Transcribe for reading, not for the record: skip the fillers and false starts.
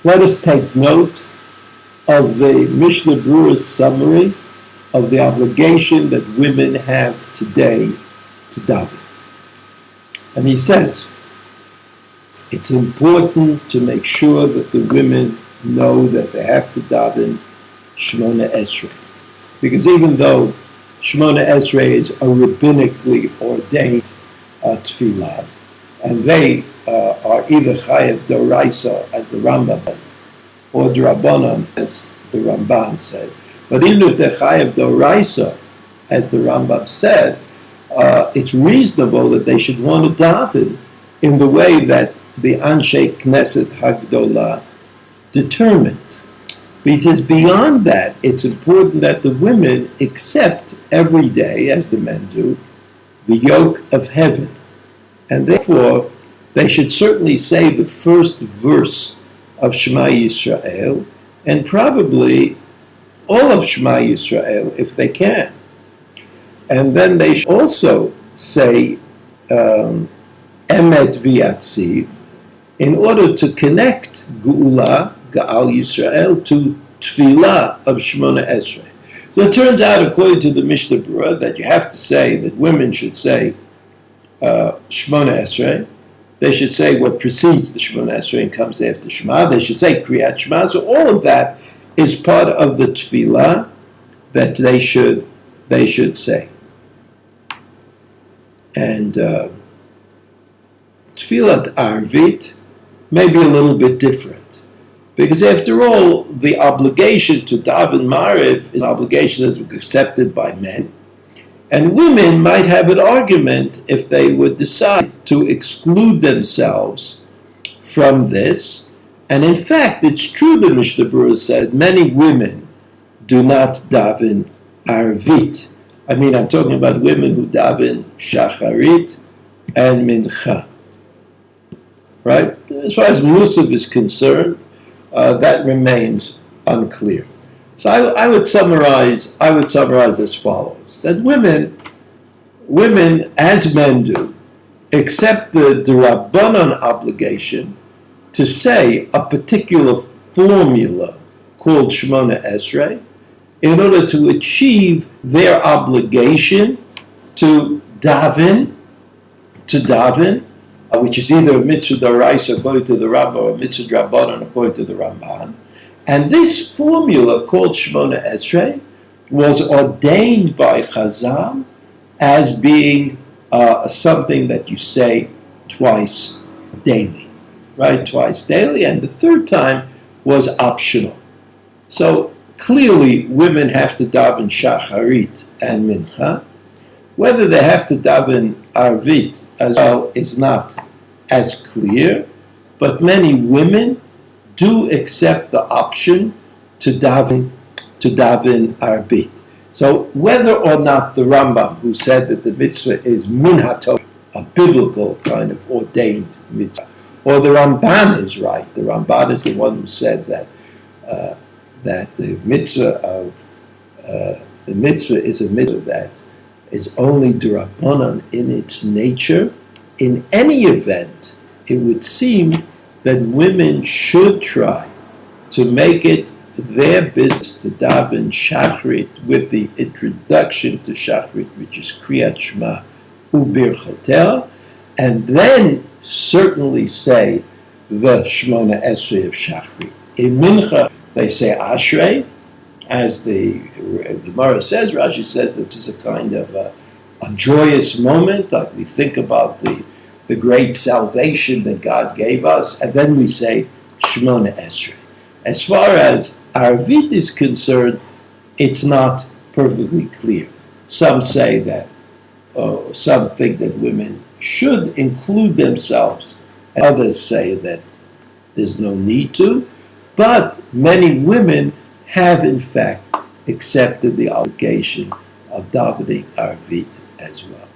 let us take note of the Mishnah Berurah's summary of the obligation that women have today to daven. And he says, it's important to make sure that the women know that they have to daven Shemona Esrei. Because even though Shemona Esrei is a rabbinically ordained tefillah, and they are either Chayav D'Oraisa, as the Rambam said, or D'Rabbanan, as the Ramban said. But even if they're Chayav D'Oraisa, as the Rambam said, it's reasonable that they should want to daven in the way that the Anshe Knesset Hagdolah determined. But he says beyond that, it's important that the women accept every day, as the men do, the yoke of heaven. And therefore, they should certainly say the first verse of Shema Yisrael, and probably all of Shema Yisrael, if they can. And then they should also say Emet V'Yatziv, in order to connect Geula, Ga'al Yisrael, to Tefillah of Shemona Esrei. So it turns out, according to the Mishnah Berurah, that you have to say that women should say Shemona Esrei. They should say what precedes the Shemona Esrei and comes after Shema. They should say Kriyat Shema. So all of that is part of the Tefillah that they should say. And Tefillat Arvit may be a little bit different. Because after all, the obligation to daven Maariv is an obligation that's accepted by men. And women might have an argument if they would decide to exclude themselves from this. And in fact, it's true, the Mishnah Berurah said, many women do not daven Arvit. I mean, I'm talking about women who daven Shacharit and Mincha. Right? As far as Musaf is concerned, that remains unclear. So I would summarize as follows: that women, as men do, accept the Rabbanan obligation to say a particular formula called Shemona Esrei in order to achieve their obligation to daven, which is either a mitzvah d'oraisa according to the Rabbah or a mitzvah d'Rabbanan according to the Ramban. And this formula called Shemona Esrei was ordained by Chazal as being something that you say twice daily, right? Twice daily, and the third time was optional. So clearly, women have to daven Shacharit and Mincha. Whether they have to daven Arvit as well is not as clear, but many women do accept the option to daven Arvit. So whether or not the Rambam, who said that the mitzvah is minhato, a biblical kind of ordained mitzvah, or the Ramban is right. The Ramban is the one who said that the mitzvah is a mitzvah that is only d'Rabbanan in its nature. In any event, it would seem that women should try to make it their business to daven Shachrit with the introduction to Shachrit, which is Kriyat Shema Ubirchatel, and then certainly say the Shemona Esrei of Shachrit. In Mincha, they say Ashrei, as the Gemara says. Rashi says that this is a kind of a joyous moment, that we think about the great salvation that God gave us, and then we say Shemona Esrei. As far as Arvit is concerned, it's not perfectly clear. Some say that, some think that women should include themselves, and others say that there's no need to, but many women have in fact accepted the obligation of davening Arvit as well.